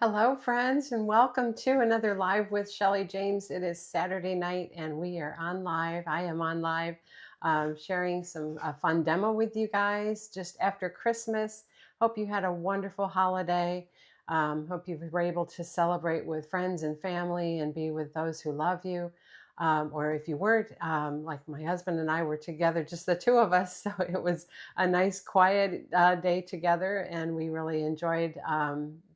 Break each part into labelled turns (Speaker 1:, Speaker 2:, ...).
Speaker 1: Hello, friends, and welcome to another Live with Shelly James. It is Saturday night, and we are on live. I am on live, sharing some fun demo with you guys just after Christmas. Hope you had a wonderful holiday. Hope you were able to celebrate with friends and family and be with those who love you. Or if you weren't, like my husband and I were together, just the two of us. So it was a nice, quiet day together, and we really enjoyed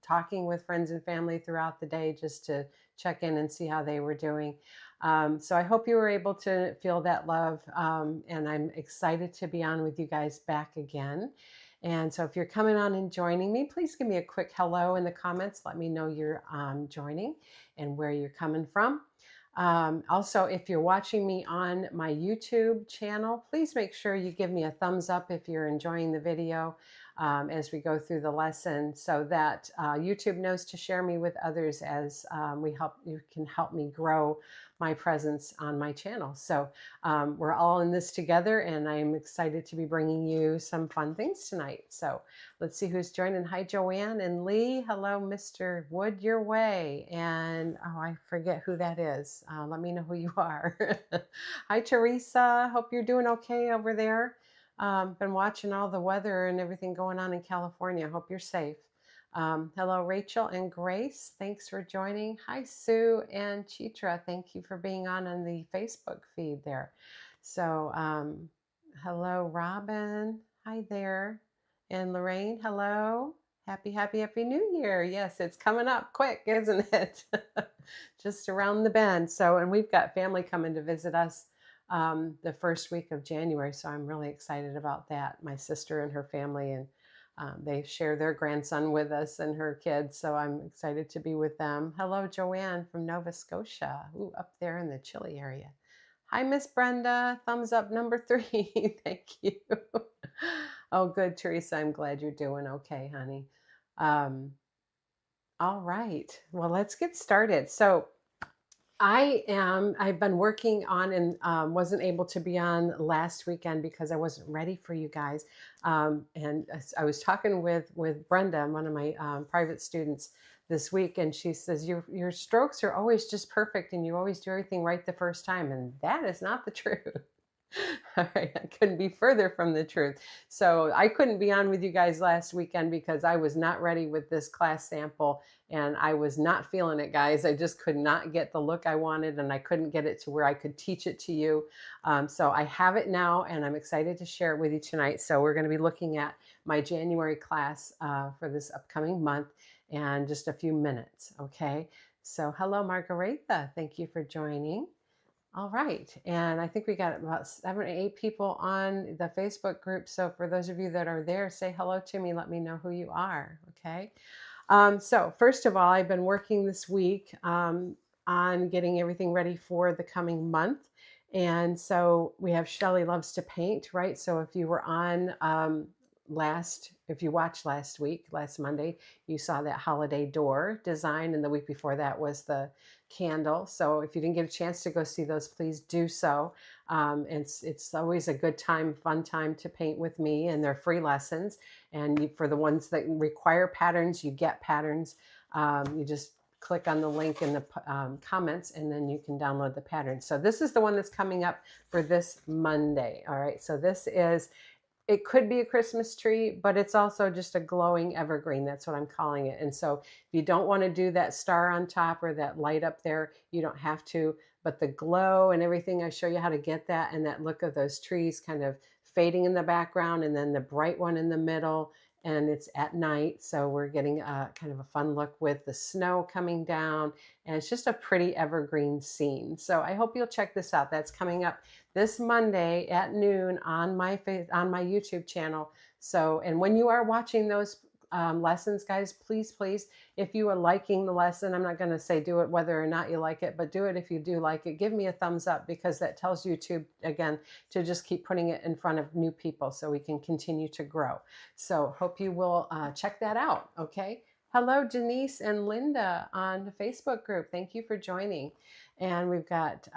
Speaker 1: talking with friends and family throughout the day just to check in and see how they were doing. So I hope you were able to feel that love, and I'm excited to be on with you guys back again. And so if you're coming on and joining me, please give me a quick hello in the comments. Let me know you're joining and where you're coming from. Also, if you're watching me on my YouTube channel, please make sure you give me a thumbs up if you're enjoying the video as we go through the lesson, so that YouTube knows to share me with others as you can help me grow my presence on my channel. So we're all in this together, and I'm excited to be bringing you some fun things tonight. So let's see who's joining. Hi, Joanne and Lee. Hello, Mr. Wood, your way. And oh, I forget who that is. Let me know who you are. Hi, Teresa. Hope you're doing okay over there. Been watching all the weather and everything going on in California. Hope you're safe. Hello, Rachel and Grace. Thanks for joining. Hi, Sue and Chitra. Thank you for being on the Facebook feed there. So, hello, Robin. Hi there. And Lorraine, hello. Happy New Year. Yes, it's coming up quick, isn't it? Just around the bend. So, and we've got family coming to visit us the first week of January. So I'm really excited about that. My sister and her family, and they share their grandson with us and her kids. So I'm excited to be with them. Hello, Joanne from Nova Scotia. Ooh, up there in the chilly area. Hi, Miss Brenda. Thumbs up number 3. Thank you. Oh, good, Teresa. I'm glad you're doing okay, honey. All right. Well, let's get started. So I've been working on and wasn't able to be on last weekend because I wasn't ready for you guys. And I was talking with Brenda, one of my private students this week, and she says, your strokes are always just perfect and you always do everything right the first time. And that is not the truth. All right, I couldn't be further from the truth. So I couldn't be on with you guys last weekend because I was not ready with this class sample, and I was not feeling it, guys. I just could not get the look I wanted, and I couldn't get it to where I could teach it to you. So I have it now, and I'm excited to share it with you tonight. So we're going to be looking at my January class for this upcoming month in just a few minutes, okay? So hello, Margarita. Thank you for joining. All right. And I think we got about 7 or 8 people on the Facebook group. So for those of you that are there, say hello to me. Let me know who you are. Okay. So first of all, I've been working this week on getting everything ready for the coming month. And so we have Shelly Loves to Paint, right? So if you were on if you watched last Monday, you saw that holiday door design. And the week before that was the candle. So if you didn't get a chance to go see those, please do so. It's always a good time, fun time to paint with me, and they're free lessons. And for the ones that require patterns, you get patterns. You just click on the link in the comments, and then you can download the pattern. So this is the one that's coming up for this Monday. All right. So it could be a Christmas tree, but it's also just a glowing evergreen. That's what I'm calling it. And so if you don't want to do that star on top or that light up there, you don't have to. But the glow and everything, I show you how to get that, and that look of those trees kind of fading in the background, and then the bright one in the middle, and it's at night. So we're getting a kind of a fun look with the snow coming down, and it's just a pretty evergreen scene. So I hope you'll check this out. That's coming up this Monday at noon on my YouTube channel. So, and when you are watching those lessons, guys, please, if you are liking the lesson, I'm not going to say do it whether or not you like it, but do it if you do like it. Give me a thumbs up, because that tells YouTube, again, to just keep putting it in front of new people so we can continue to grow. So hope you will check that out, okay? Hello, Denise and Linda on the Facebook group. Thank you for joining. And we've got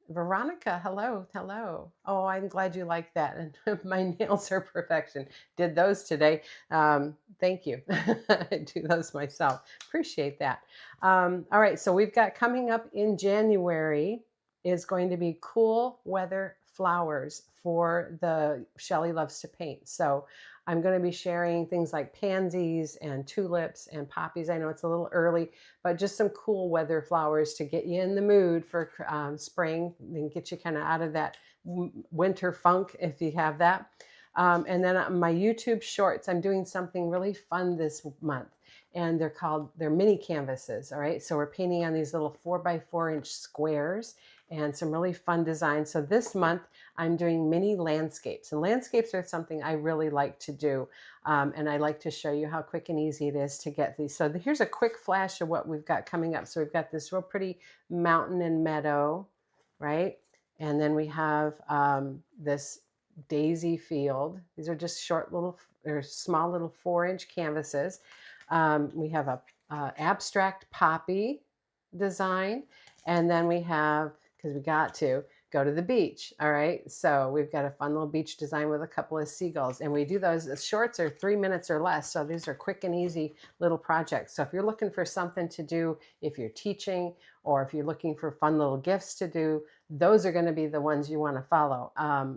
Speaker 1: Veronica, hello, hello. Oh, I'm glad you like that. And my nails are perfection. Did those today. Thank you. I do those myself. Appreciate that. All right, so we've got coming up in January is going to be cool weather flowers for the Shelly Loves to Paint. So I'm going to be sharing things like pansies and tulips and poppies. I know it's a little early, but just some cool weather flowers to get you in the mood for spring and get you kind of out of that winter funk if you have that. And then on my YouTube shorts, I'm doing something really fun this month. And they're mini canvases. All right. So we're painting on these little 4x4-inch squares and some really fun designs. So this month I'm doing mini landscapes, and landscapes are something I really like to do. And I like to show you how quick and easy it is to get these. So here's a quick flash of what we've got coming up. So we've got this real pretty mountain and meadow, right? And then we have this daisy field. These are just short little or small little 4-inch canvases. We have a abstract poppy design, and then we have, because we got to go to the beach. All right, so we've got a fun little beach design with a couple of seagulls, and we do those. The shorts are 3 minutes or less, so these are quick and easy little projects. So if you're looking for something to do, if you're teaching, or if you're looking for fun little gifts to do, those are going to be the ones you want to follow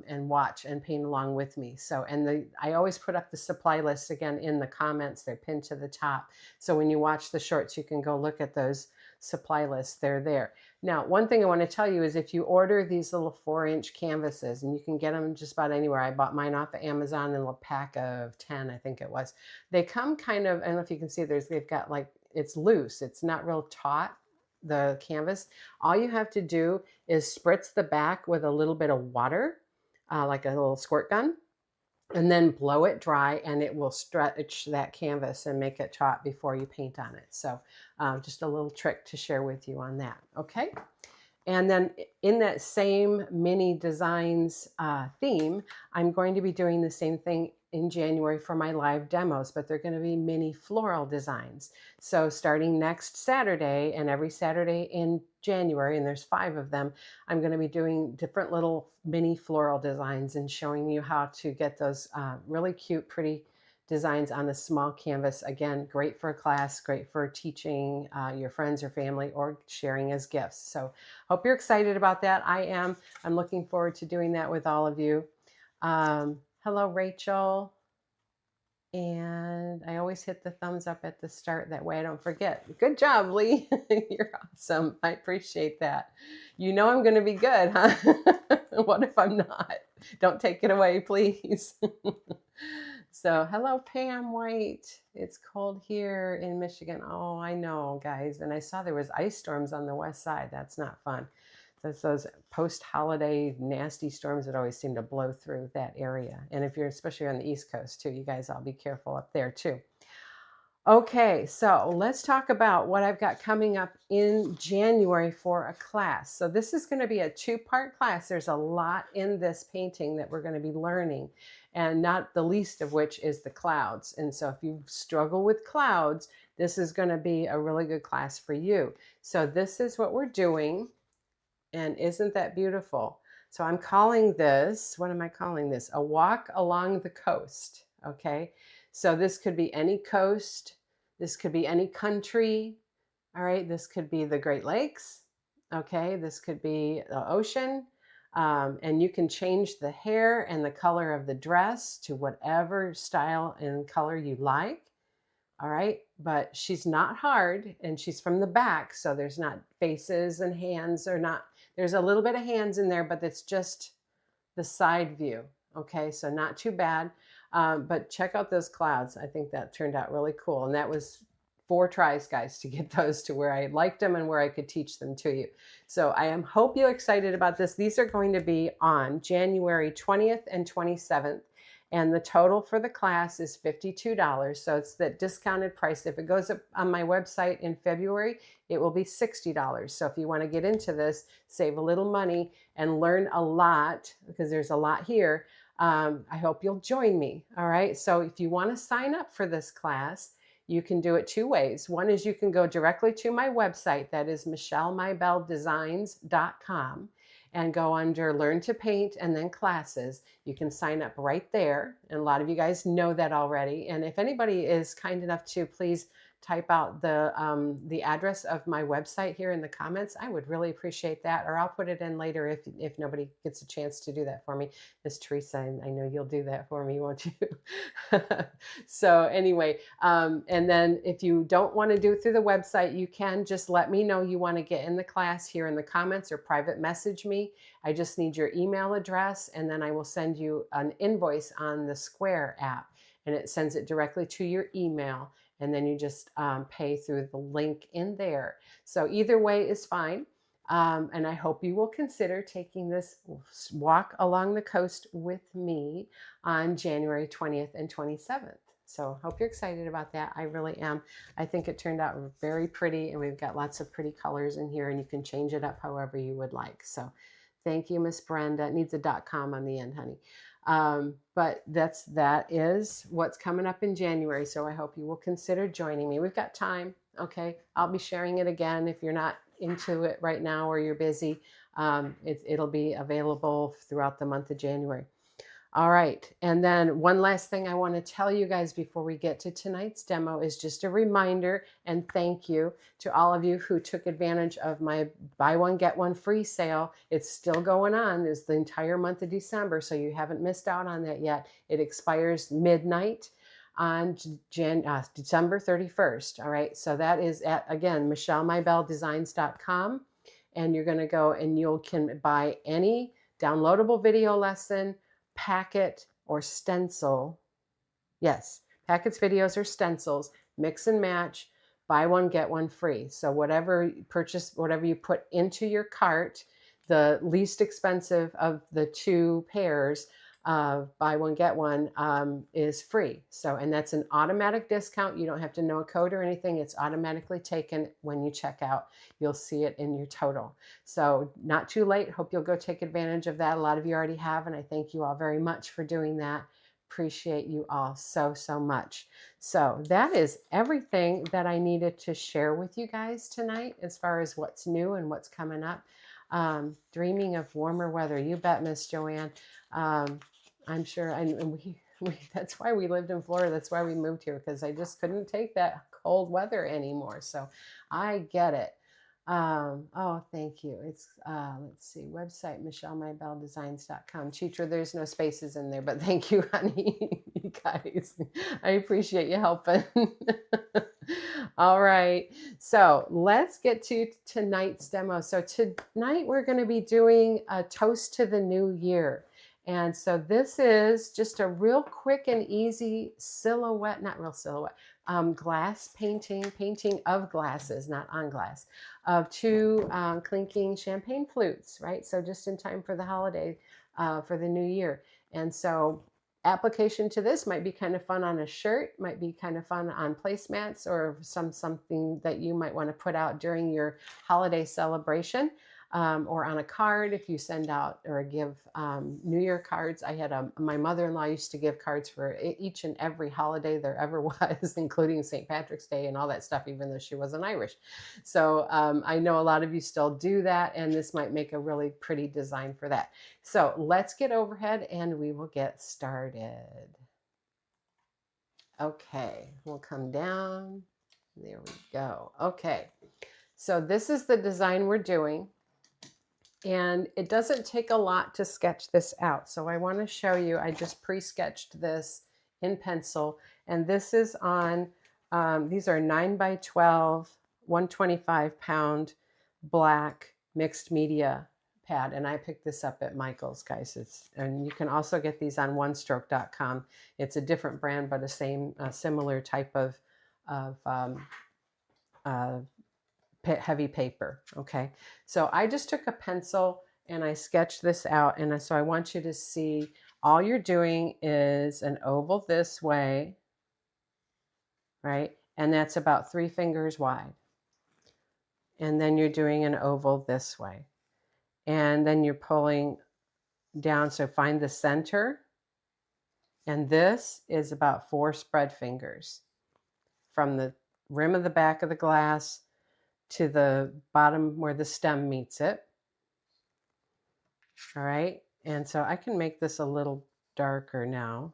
Speaker 1: and watch and paint along with me. So, and I always put up the supply lists again in the comments. They're pinned to the top. So when you watch the shorts, you can go look at those supply lists. They're there. Now, one thing I want to tell you is if you order these little 4-inch canvases, and you can get them just about anywhere. I bought mine off of Amazon in a little pack of 10, I think it was. They come kind of, I don't know if you can see, they've got like, it's loose. It's not real taut, the canvas. All you have to do is spritz the back with a little bit of water, like a little squirt gun, and then blow it dry, and it will stretch that canvas and make it taut before you paint on it. So just a little trick to share with you on that. Okay. And then in that same mini designs theme, I'm going to be doing the same thing in January for my live demos, but they're going to be mini floral designs. So starting next Saturday and every Saturday in January, and there's 5 of them, I'm going to be doing different little mini floral designs and showing you how to get those really cute, pretty designs on a small canvas. Again, great for a class, great for teaching your friends or family, or sharing as gifts. So hope you're excited about that. I am. I'm looking forward to doing that with all of you. Hello, Rachel. And I always hit the thumbs up at the start. That way I don't forget. Good job, Lee. You're awesome. I appreciate that. You know I'm going to be good, huh? What if I'm not? Don't take it away, please. So, hello, Pam White. It's cold here in Michigan. Oh, I know, guys. And I saw there was ice storms on the west side. That's not fun. That's those post-holiday nasty storms that always seem to blow through that area. And if you're especially on the East Coast too, you guys all be careful up there too. Okay, so let's talk about what I've got coming up in January for a class. So this is going to be a 2-part class. There's a lot in this painting that we're going to be learning, and not the least of which is the clouds. And so if you struggle with clouds, this is going to be a really good class for you. So this is what we're doing, and isn't that beautiful? So I'm calling this, what am I calling this? A walk along the coast, okay? So this could be any coast. This could be any country. All right. This could be the Great Lakes. Okay. This could be the ocean. And you can change the hair and the color of the dress to whatever style and color you like. All right. But she's not hard, and she's from the back. So there's not faces and hands, or not. There's a little bit of hands in there, but it's just the side view. Okay. So not too bad. But check out those clouds. I think that turned out really cool. And that was 4 tries, guys, to get those to where I liked them and where I could teach them to you. So hope you're excited about this. These are going to be on January 20th and 27th. And the total for the class is $52. So it's the discounted price. If it goes up on my website in February, it will be $60. So if you want to get into this, save a little money and learn a lot, because there's a lot here, I hope you'll join me. All right. So if you want to sign up for this class, you can do it 2 ways. One is you can go directly to my website. That is michellemybelledesigns.com. and go under Learn to Paint and then Classes. You can sign up right there. And a lot of you guys know that already. And if anybody is kind enough to please type out the address of my website here in the comments, I would really appreciate that. Or I'll put it in later if nobody gets a chance to do that for me. Miss Teresa, I know you'll do that for me, won't you? So anyway, and then if you don't want to do it through the website, you can just let me know you want to get in the class here in the comments or private message me. I just need your email address, and then I will send you an invoice on the Square app, and it sends it directly to your email. And then you just pay through the link in there. So either way is fine. And I hope you will consider taking this walk along the coast with me on January 20th and 27th. So hope you're excited about that. I really am. I think it turned out very pretty, and we've got lots of pretty colors in here, and you can change it up however you would like. So thank you, Miss Brenda. It needs a .com on the end, honey. But that is what's coming up in January. So I hope you will consider joining me. We've got time. Okay. I'll be sharing it again. If you're not into it right now or you're busy, it'll be available throughout the month of January. All right. And then one last thing I want to tell you guys before we get to tonight's demo is just a reminder and thank you to all of you who took advantage of my buy one, get one free sale. It's still going on. It's the entire month of December, so you haven't missed out on that yet. It expires midnight on December 31st. All right. So that is at, again, MichelleMyBelleDesigns.com. And you're going to go and you can buy any downloadable video lesson, packet, or stencil. Yes, packets, videos, or stencils, mix and match, buy one, get one free. So whatever you purchase, whatever you put into your cart, the least expensive of the two pairs of buy one, get one is free. So, and that's an automatic discount. You don't have to know a code or anything. It's automatically taken when you check out. You'll see it in your total. So not too late. Hope you'll go take advantage of that. A lot of you already have, and I thank you all very much for doing that. Appreciate you all so, so much. So that is everything that I needed to share with you guys tonight as far as what's new and what's coming up. Dreaming of warmer weather. You bet, Miss Joanne. I'm sure, and that's why we lived in Florida. That's why we moved here, because I just couldn't take that cold weather anymore. So I get it. Oh, thank you. It's, let's see, website, MichelleMyBelleDesigns.com. Teacher, there's no spaces in there, but thank you, honey. You guys, I appreciate you helping. All right. So let's get to tonight's demo. So tonight we're going to be doing a toast to the new year. And so this is just a real quick and easy silhouette, not real silhouette, glass painting of glasses, not on glass, of two clinking champagne flutes, right? So just in time for the holiday, for the new year. And so application to this might be kind of fun on a shirt, might be kind of fun on placemats, or something that you might want to put out during your holiday celebration. Or on a card if you send out or give New Year cards. I had my mother-in-law used to give cards for each and every holiday there ever was, including St. Patrick's Day and all that stuff, even though she wasn't Irish. So I know a lot of you still do that, and this might make a really pretty design for that. So let's get overhead and we will get started. Okay, we'll come down. There we go. Okay, so this is the design we're doing. And it doesn't take a lot to sketch this out. So I want to show you, I just pre-sketched this in pencil. And this is on, these are 9x12, 125-pound black mixed media pad. And I picked this up at Michael's, guys. And you can also get these on onestroke.com. It's a different brand, but a similar type of heavy paper. Okay, so I just took a pencil and I sketched this out, and so I want you to see all you're doing is an oval this way, right? And that's about 3 fingers wide. And then you're doing an oval this way, and then you're pulling down. So find the center, and this is about 4 spread fingers from the rim of the back of the glass to the bottom where the stem meets it. All right. And so I can make this a little darker now.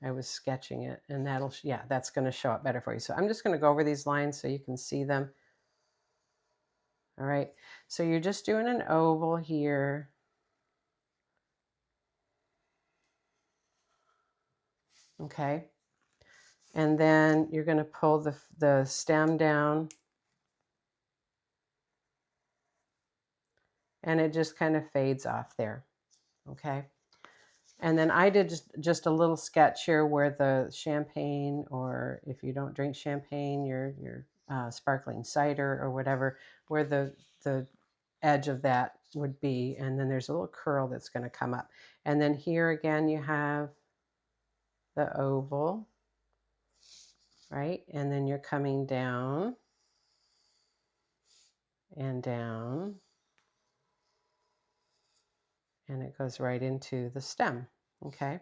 Speaker 1: I was sketching it, and that'll, yeah, that's going to show up better for you. So I'm just going to go over these lines so you can see them. All right. So you're just doing an oval here. Okay. And then you're going to pull the stem down, and it just kind of fades off there. Okay. And then I did just a little sketch here where the champagne, or if you don't drink champagne, your sparkling cider or whatever, where the edge of that would be. And then there's a little curl that's going to come up. And then here again, you have the oval, right? And then you're coming down and down, and it goes right into the stem. Okay.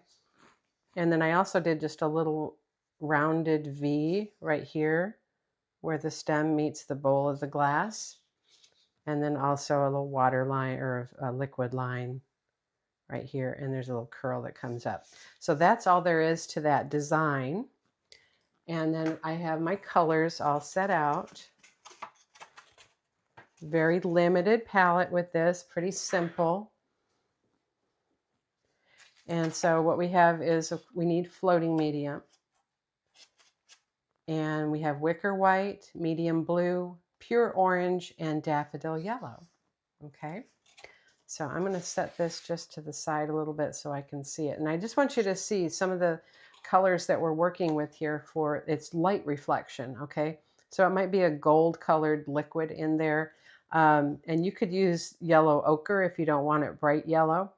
Speaker 1: And then I also did just a little rounded V right here where the stem meets the bowl of the glass. And then also a little water line or a liquid line right here. And there's a little curl that comes up. So that's all there is to that design. And then I have my colors all set out. Very limited palette with this, pretty simple. And so what we have is we need floating medium. And we have wicker white, medium blue, pure orange, and daffodil yellow. Okay. So I'm going to set this just to the side a little bit so I can see it. And I just want you to see some of the colors that we're working with here for its light reflection. Okay. So it might be a gold colored liquid in there. And you could use yellow ochre if you don't want it bright yellow.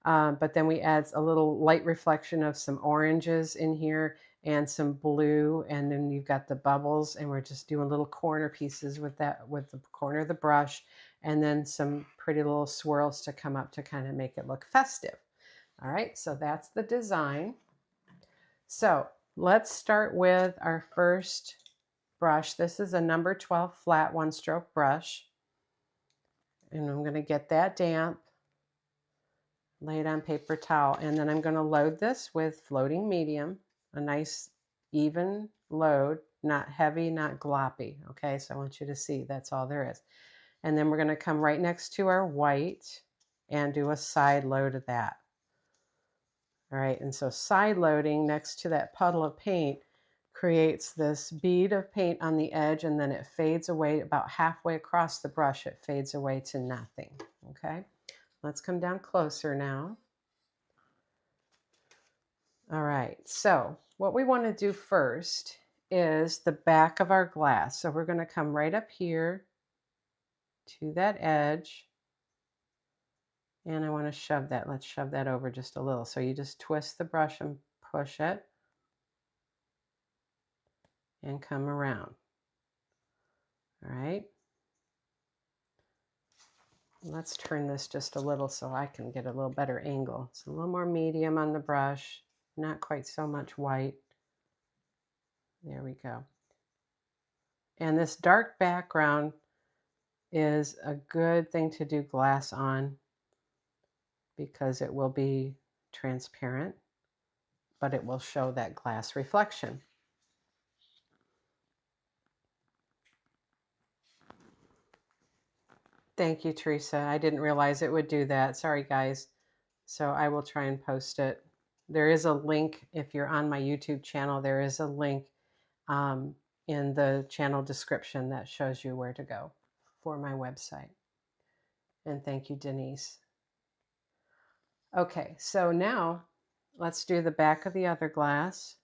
Speaker 1: But then we add a little light reflection of some oranges in here and some blue, and then you've got the bubbles, and we're just doing little corner pieces with that, with the corner of the brush, and then some pretty little swirls to come up to kind of make it look festive. All right, so that's the design. So let's start with our first brush. This is a number 12 flat one-stroke brush, and I'm going to get that damp, lay it on paper towel, and then I'm going to load this with floating medium, a nice even load, not heavy, not gloppy. Okay, so I want you to see that's all there is. And then we're going to come right next to our white and do a side load of that. All right, and so side loading next to that puddle of paint creates this bead of paint on the edge, and then it fades away about halfway across the brush. It fades away to nothing. Okay, let's come down closer now. All right, so what we want to do first is the back of our glass. So we're going to come right up here to that edge, and I want to shove that. Let's shove that over just a little. So you just twist the brush and push it and come around. All right. Let's turn this just a little so I can get a little better angle. It's a little more medium on the brush, not quite so much white. There we go. And this dark background is a good thing to do glass on because it will be transparent, but it will show that glass reflection. Thank you, Teresa. I didn't realize it would do that. Sorry, guys. So I will try and post it. There is a link, if you're on my YouTube channel, there is a link in the channel description that shows you where to go for my website. And thank you, Denise. Okay, so now let's do the back of the other glass.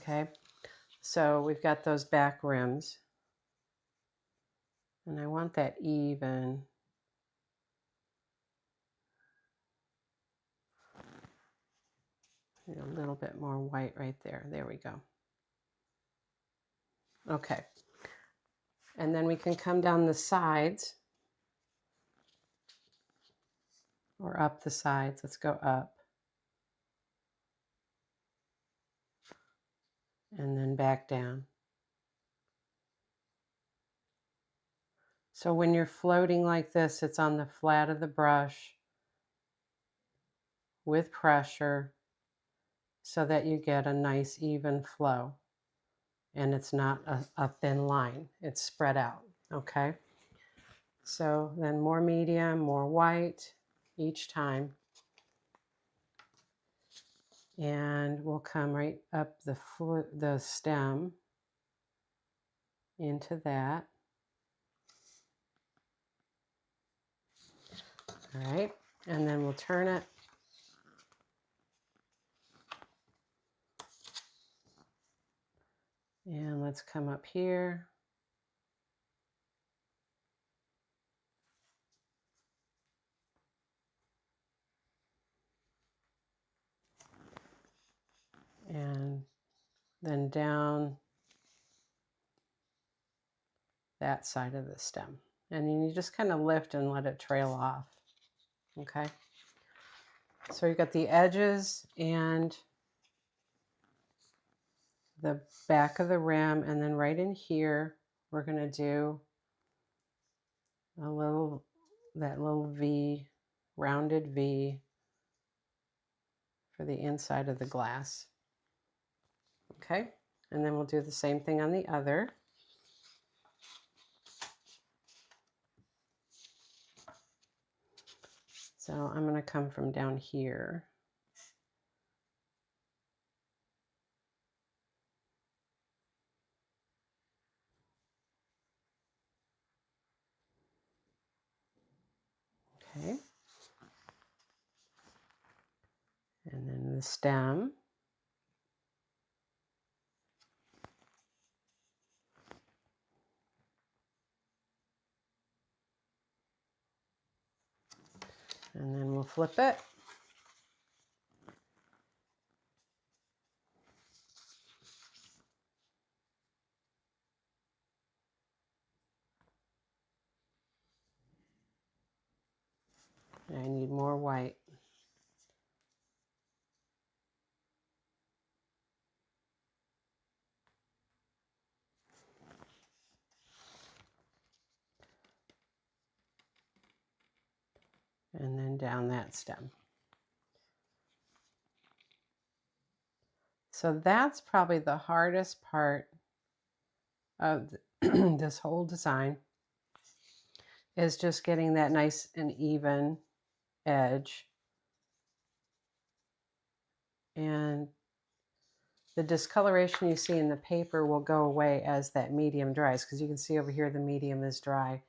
Speaker 1: Okay, so we've got those back rims, and I want that even. A little bit more white right there. There we go. Okay, and then we can come down the sides or up the sides. Let's go up. and then back down. So when you're floating like this, it's on the flat of the brush with pressure so that you get a nice even flow. And it's not a thin line, it's spread out, okay? So then more medium, more white each time. And we'll come right up the stem into that. All right, and then we'll turn it. And let's come up here. And then down that side of the stem. And then you just kind of lift and let it trail off, okay? So you've got the edges and the back of the rim, and then right in here, we're gonna do a little, that little V, rounded V for the inside of the glass, okay? And then we'll do the same thing on the other. So I'm gonna come from down here. Okay. And then the stem. And then we'll flip it. I need more white. And then down that stem. So that's probably the hardest part of this whole design, is just getting that nice and even edge. And the discoloration you see in the paper will go away as that medium dries, because you can see over here the medium is dry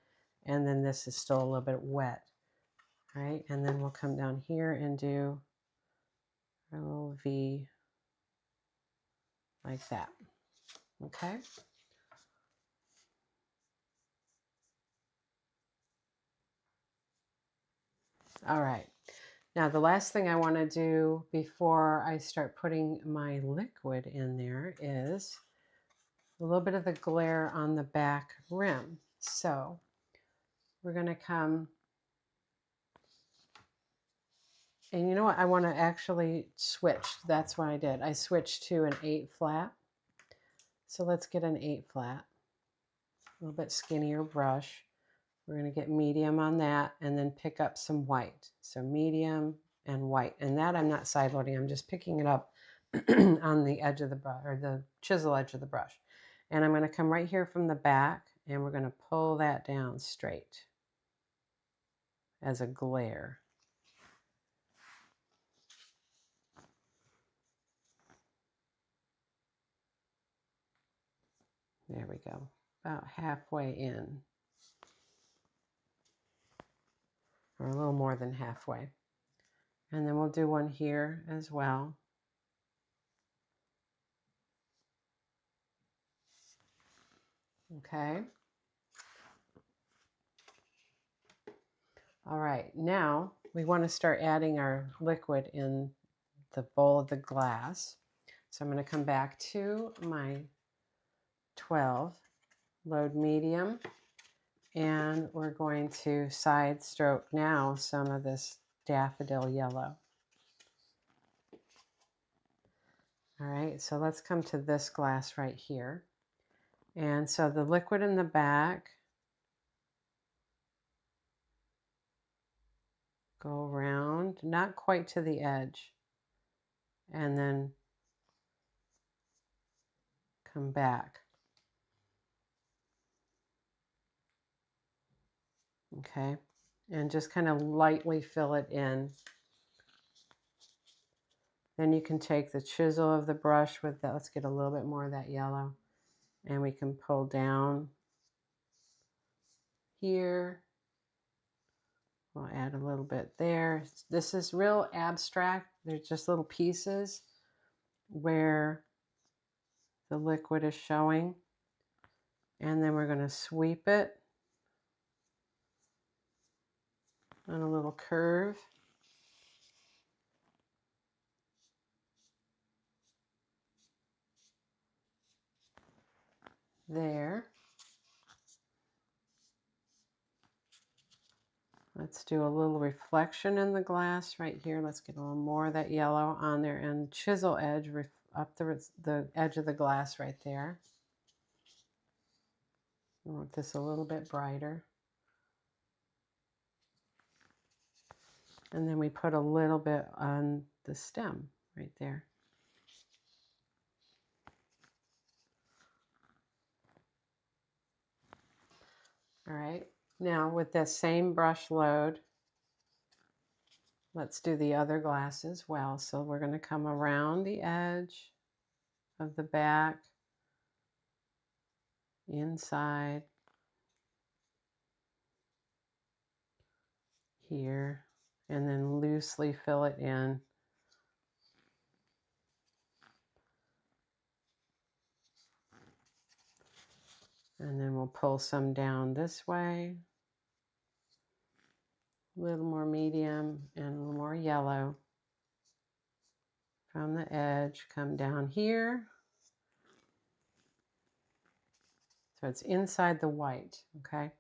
Speaker 1: and then this is still a little bit wet, right? And then we'll come down here and do a little V like that, okay? All right, now the last thing I want to do before I start putting my liquid in there is a little bit of the glare on the back rim. So we're going to come, and you know what, I want to actually switch. That's what I did. I switched to an 8 flat. So let's get an 8 flat, a little bit skinnier brush. We're going to get medium on that and then pick up some white. So medium and white. And that I'm not side loading, I'm just picking it up on the edge of the brush, or the chisel edge of the brush. And I'm going to come right here from the back and we're going to pull that down straight as a glare. There we go, about halfway in, or a little more than halfway. And then we'll do one here as well. Okay. All right, now we want to start adding our liquid in the bowl of the glass. So I'm going to come back to my 12, load medium, and we're going to side stroke now some of this daffodil yellow. All right, so let's come to this glass right here. And so the liquid in the back, go around, not quite to the edge, and then come back. Okay, and just kind of lightly fill it in. Then you can take the chisel of the brush with that. Let's get a little bit more of that yellow. And we can pull down here. We'll add a little bit there. This is real abstract. They're just little pieces where the liquid is showing. And then we're going to sweep it on a little curve. There. Let's do a little reflection in the glass right here. Let's get a little more of that yellow on there and chisel edge up the edge of the glass right there. I want this a little bit brighter. And then we put a little bit on the stem right there. All right, now with that same brush load, let's do the other glass as well. So we're going to come around the edge of the back, inside, here, and then loosely fill it in. And then we'll pull some down this way. A little more medium and a little more yellow. From the edge, come down here. So it's inside the white, okay?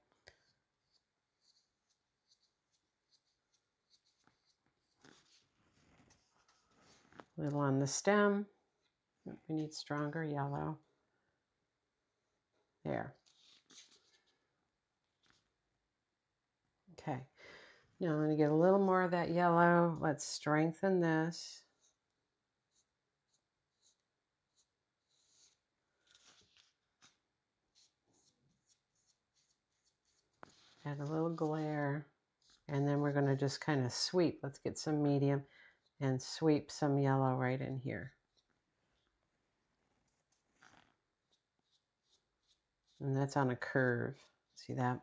Speaker 1: A little on the stem. We need stronger yellow. There. Okay. Now I'm going to get a little more of that yellow. Let's strengthen this. Add a little glare. And then we're going to just kind of sweep. Let's get some medium and sweep some yellow right in here. And that's on a curve. See that?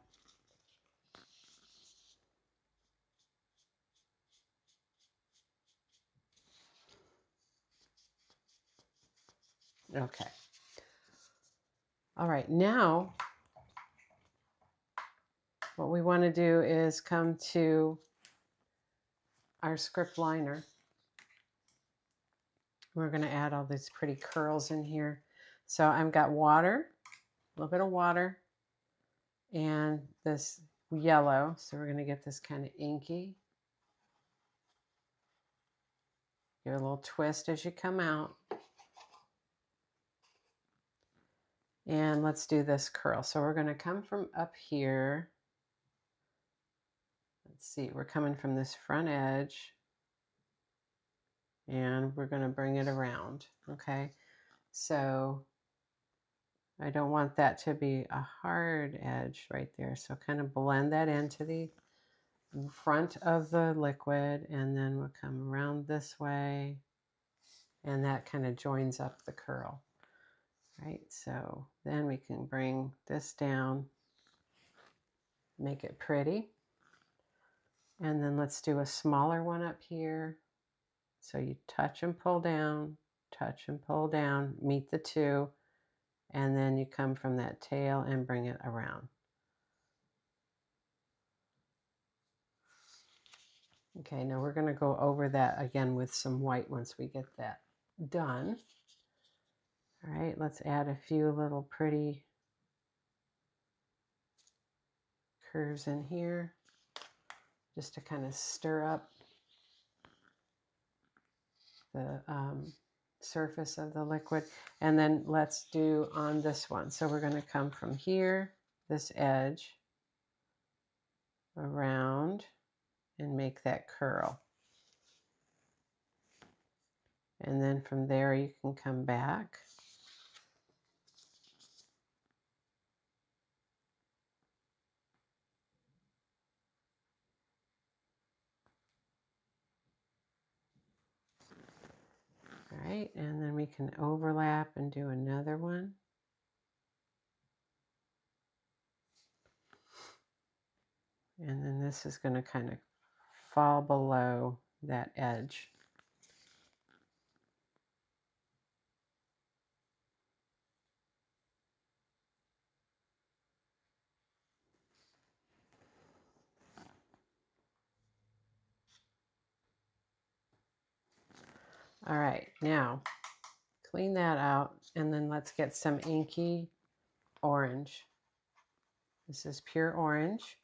Speaker 1: Okay. All right, now what we want to do is come to our script liner. We're going to add all these pretty curls in here. So I've got water, a little bit of water, and this yellow. So we're going to get this kind of inky. Give it a little twist as you come out. And let's do this curl. So we're going to come from up here. Let's see, we're coming from this front edge. And we're going to bring it around. Okay. So I don't want that to be a hard edge right there. So kind of blend that into the front of the liquid, and then we'll come around this way, and that kind of joins up the curl. Right, so then we can bring this down, make it pretty, and then let's do a smaller one up here. So you touch and pull down, meet the two, and then you come from that tail and bring it around. Okay, now we're going to go over that again with some white once we get that done. All right, let's add a few little pretty curves in here just to kind of stir up the surface of the liquid. And then let's do on this one. So we're going to come from here, this edge, around, and make that curl. And then from there you can come back. All right, and then we can overlap and do another one. And then this is going to kind of fall below that edge. All right, now clean that out, and then let's get some inky orange. This is pure orange.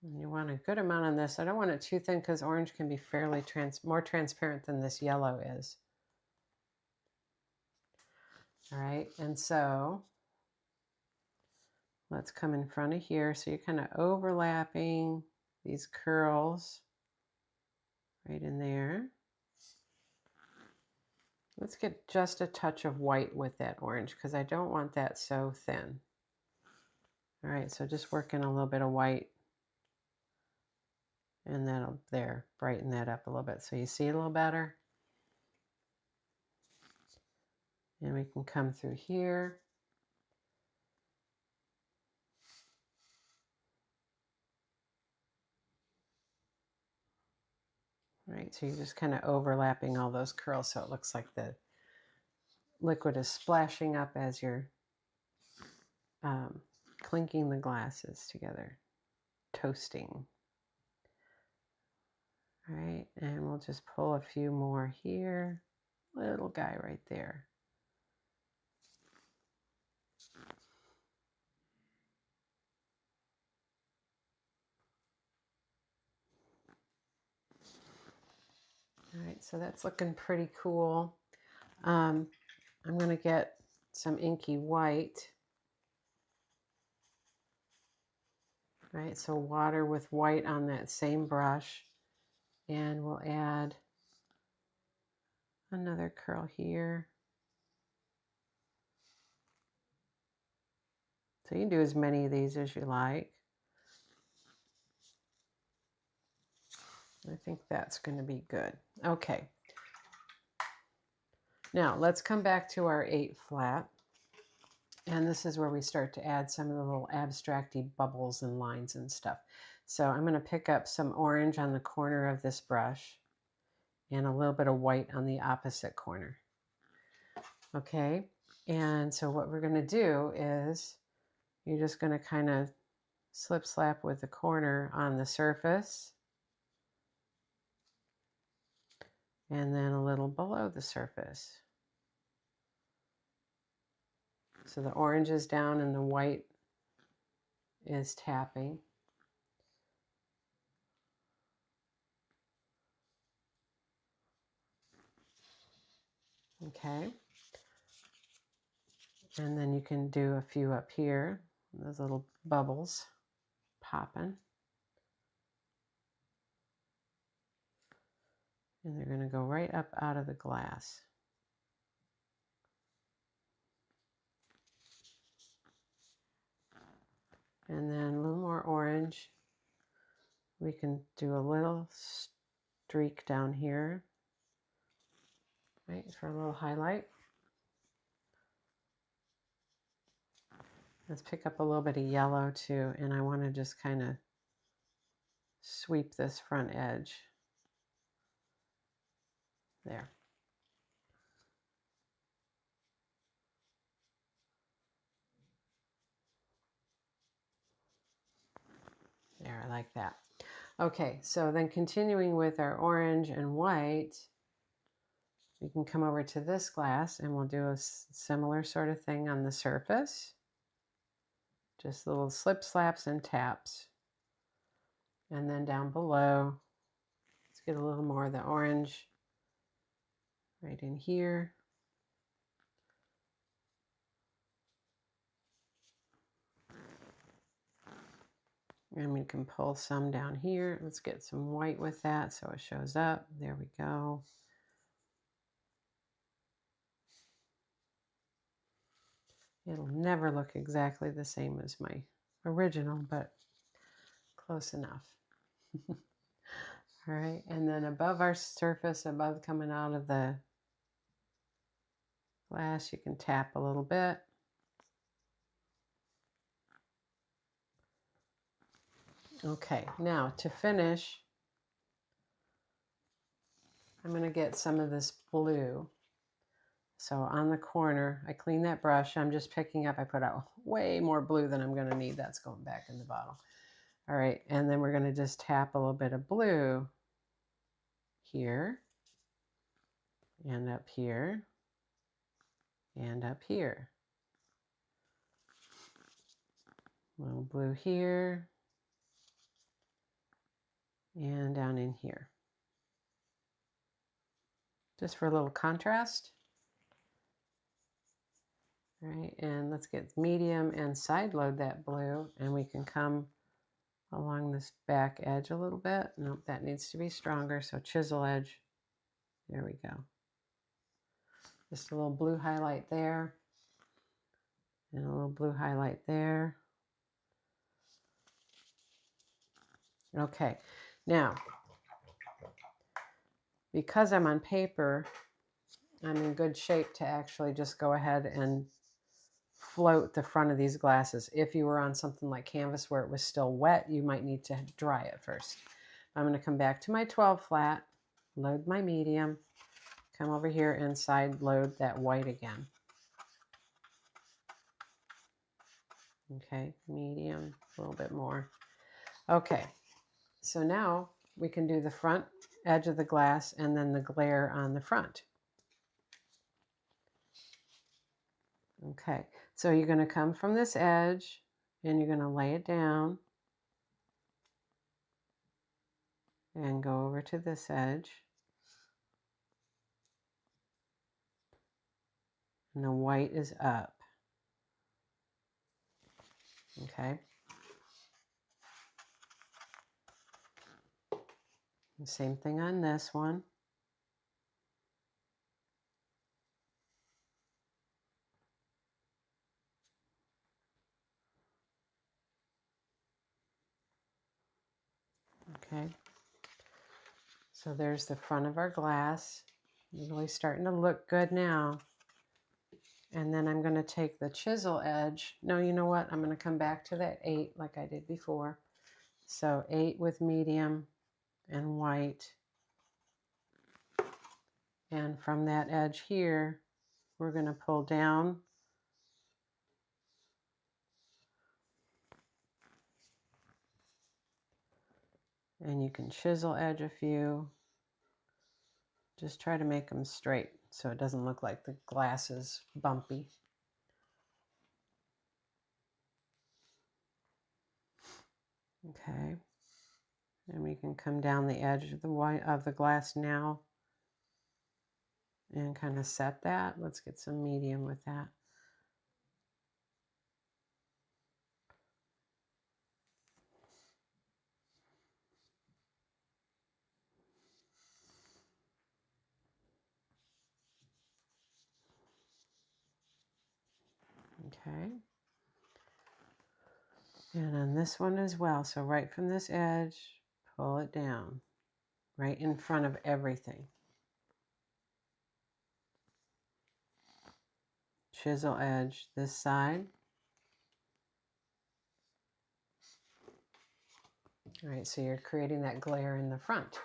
Speaker 1: And you want a good amount on this. I don't want it too thin because orange can be fairly more transparent than this yellow is. All right, and so let's come in front of here. So you're kind of overlapping these curls right in there. Let's get just a touch of white with that orange because I don't want that so thin. All right, so just work in a little bit of white, and that'll brighten that up a little bit so you see it a little better. And we can come through here. All right, so you're just kind of overlapping all those curls so it looks like the liquid is splashing up as you're clinking the glasses together, toasting. All right, and we'll just pull a few more here. Little guy right there. All right, so that's looking pretty cool. I'm going to get some inky white. All right, so water with white on that same brush. And we'll add another curl here. So you can do as many of these as you like. I think that's going to be good. Okay. Now let's come back to our 8 flat. And this is where we start to add some of the little abstracty bubbles and lines and stuff. So I'm going to pick up some orange on the corner of this brush and a little bit of white on the opposite corner. Okay. And so what we're going to do is you're just going to kind of slip slap with the corner on the surface and then a little below the surface. So the orange is down and the white is tapping. Okay. And then you can do a few up here, those little bubbles popping. And they're going to go right up out of the glass. And then a little more orange. We can do a little streak down here, right, for a little highlight. Let's pick up a little bit of yellow too, and I want to just kind of sweep this front edge. There. There, I like that. Okay, so then continuing with our orange and white, we can come over to this glass and we'll do a similar sort of thing on the surface. Just little slip slaps and taps. And then down below, let's get a little more of the orange right in here. And we can pull some down here. Let's get some white with that so it shows up. There we go. It'll never look exactly the same as my original, but close enough. All right, and then above our surface, above coming out of the glass, you can tap a little bit. Okay, now to finish, I'm going to get some of this blue. So on the corner, I clean that brush. I'm just picking up, I put out way more blue than I'm going to need. That's going back in the bottle. All right, and then we're going to just tap a little bit of blue here, and up here, and up here. A little blue here, and down in here. Just for a little contrast. All right, and let's get medium and side load that blue, and we can come along this back edge a little bit. Nope, that needs to be stronger, so chisel edge. There we go. Just a little blue highlight there, and a little blue highlight there. Okay, now, because I'm on paper, I'm in good shape to actually just go ahead and float the front of these glasses. If you were on something like canvas where it was still wet, you might need to dry it first. I'm going to come back to my 12 flat, load my medium, come over here and side load that white again. Okay, medium, a little bit more. Okay, so now we can do the front edge of the glass and then the glare on the front. Okay, so you're going to come from this edge and you're going to lay it down and go over to this edge. And the white is up. Okay. The same thing on this one. Okay. So there's the front of our glass. It's really starting to look good now. And then I'm going to take the chisel edge. No, you know what? I'm going to come back to that 8 like I did before. So 8 with medium and white. And from that edge here, we're going to pull down. And you can chisel edge a few. Just try to make them straight so it doesn't look like the glass is bumpy. Okay. And we can come down the edge of the white of the glass now and kind of set that. Let's get some medium with that. Okay. And on this one as well. So right from this edge, pull it down right in front of everything. Chisel edge this side. All right, so you're creating that glare in the front.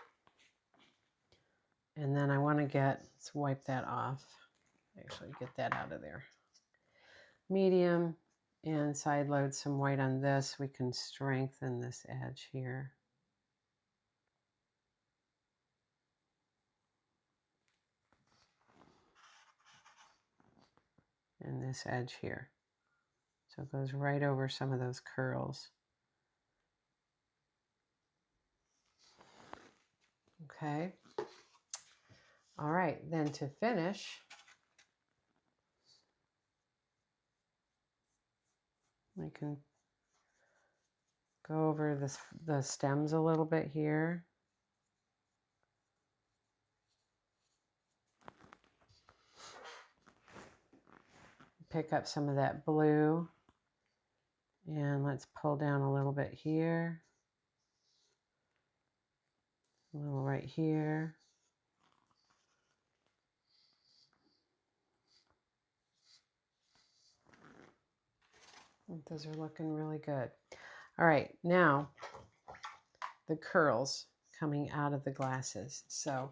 Speaker 1: And then I want to let's wipe that off. Actually, get that out of there. Medium and side load some white on this. We can strengthen this edge here. And this edge here. So it goes right over some of those curls. Okay. All right, then to finish, we can go over the stems a little bit here. Pick up some of that blue, and let's pull down a little bit here, a little right here. Those are looking really good. All right, now the curls coming out of the glasses. So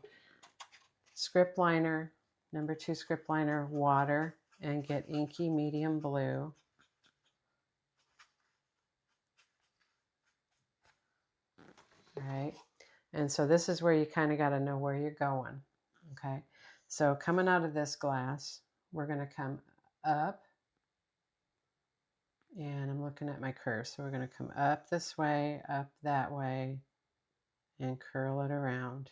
Speaker 1: script liner, number 2 script liner, water, and get inky medium blue. All right, and so this is where you kind of got to know where you're going. Okay, so coming out of this glass, we're going to come up, and I'm looking at my curve. So we're going to come up this way, up that way, and curl it around.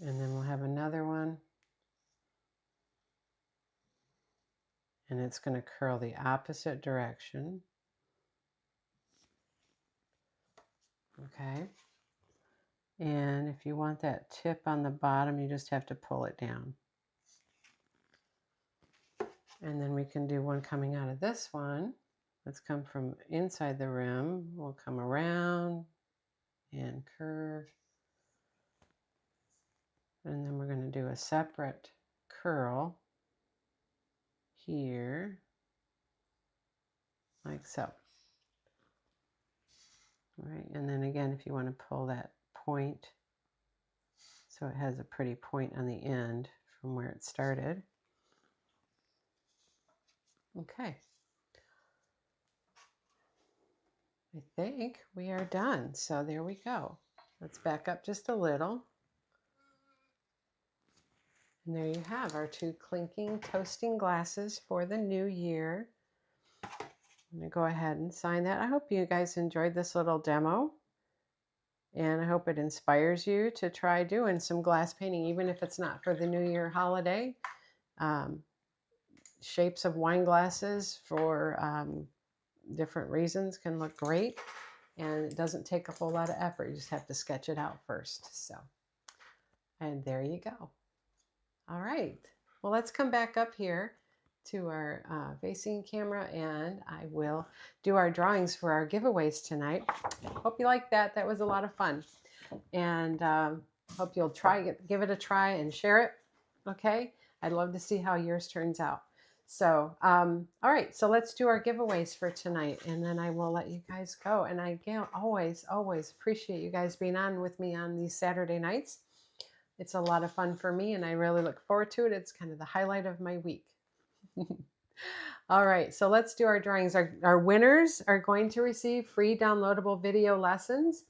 Speaker 1: And then we'll have another one. And it's going to curl the opposite direction. Okay. And if you want that tip on the bottom, you just have to pull it down. And then we can do one coming out of this one. Let's come from inside the rim. We'll come around and curve. And then we're going to do a separate curl here, like so. All right, and then again, if you want to pull that point, so it has a pretty point on the end from where it started. Okay. I think we are done. So there we go. Let's back up just a little. And there you have our 2 clinking toasting glasses for the new year. I'm going to go ahead and sign that. I hope you guys enjoyed this little demo. And I hope it inspires you to try doing some glass painting, even if it's not for the New Year holiday. Shapes of wine glasses for different reasons can look great. And it doesn't take a whole lot of effort. You just have to sketch it out first. So, and there you go. All right. Well, let's come back up here to our facing camera, and I will do our drawings for our giveaways tonight. Hope you liked that. That was a lot of fun. And hope you'll give it a try and share it. Okay. I'd love to see how yours turns out. So, all right, so let's do our giveaways for tonight, and then I will let you guys go. And I always appreciate you guys being on with me on these Saturday nights. It's a lot of fun for me, and I really look forward to it. It's kind of the highlight of my week. All right, so let's do our drawings. Our winners are going to receive free downloadable video lessons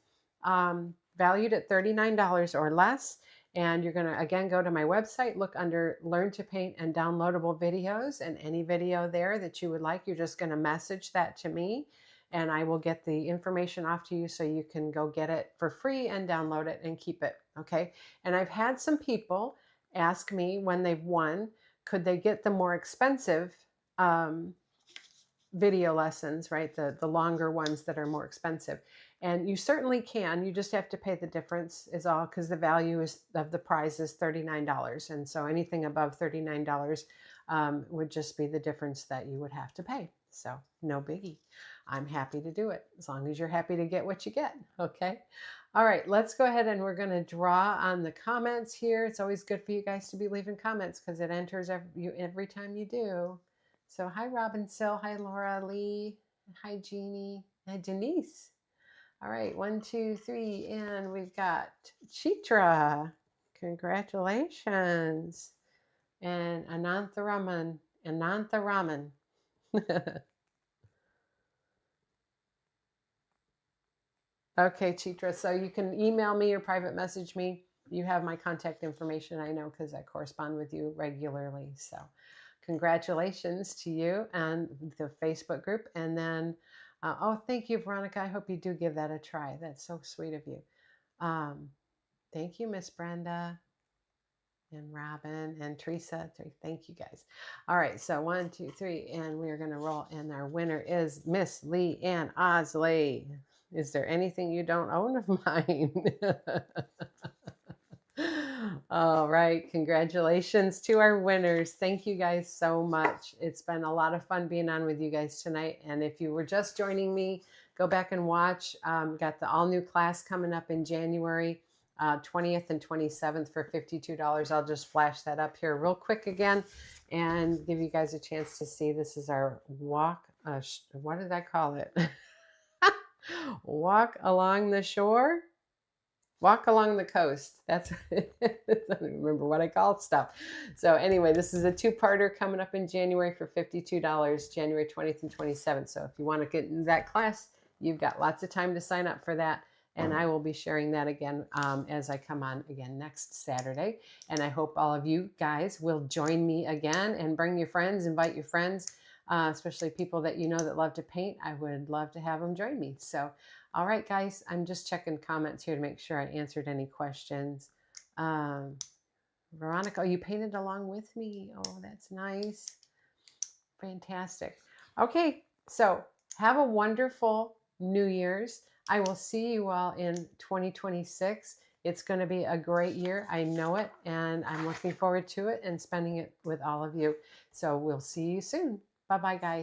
Speaker 1: valued at $39 or less. And you're going to, again, go to my website, look under Learn to Paint and Downloadable Videos, and any video there that you would like, you're just going to message that to me, and I will get the information off to you so you can go get it for free and download it and keep it, okay? And I've had some people ask me when they've won, could they get the more expensive video lessons, right? The longer ones that are more expensive. And you certainly can. You just have to pay the difference is all, because the value of the prize is $39. And so anything above $39 would just be the difference that you would have to pay. So no biggie. I'm happy to do it as long as you're happy to get what you get. Okay. All right, let's go ahead and we're going to draw on the comments here. It's always good for you guys to be leaving comments because it enters every time you do. So hi, Robin Sill. Hi, Laura Lee. Hi, Jeannie. Hi, Denise. All right, 1, 2, 3, and we've got Chitra. Congratulations. And Anantharaman. Okay, Chitra, so you can email me or private message me. You have my contact information, I know, because I correspond with you regularly. So congratulations to you and the Facebook group. And then Oh, thank you, Veronica. I hope you do give that a try. That's so sweet of you. Um, thank you, Miss Brenda and Robin and Teresa. Thank you guys. All right, so 1, 2, 3, and we're gonna roll. And our winner is Miss Lee Ann Osley. Is there anything you don't own of mine? All right, congratulations to our winners. Thank you guys so much. It's been a lot of fun being on with you guys tonight. And if you were just joining me, go back and watch. Got the all new class coming up in January 20th and 27th for $52. I'll just flash that up here real quick again and give you guys a chance to see. This is our walk. What did I call it? Walk along the shore. Walk along the coast. That's I don't remember what I called stuff. So anyway, this is a two-parter coming up in January for $52, January 20th and 27th. So if you want to get in that class, you've got lots of time to sign up for that. And I will be sharing that again as I come on again next Saturday. And I hope all of you guys will join me again and bring your friends, invite your friends, especially people that you know that love to paint. I would love to have them join me. So all right, guys, I'm just checking comments here to make sure I answered any questions. Veronica, oh, you painted along with me. Oh, that's nice. Fantastic. Okay, so have a wonderful New Year's. I will see you all in 2026. It's going to be a great year. I know it, and I'm looking forward to it and spending it with all of you. So we'll see you soon. Bye-bye, guys.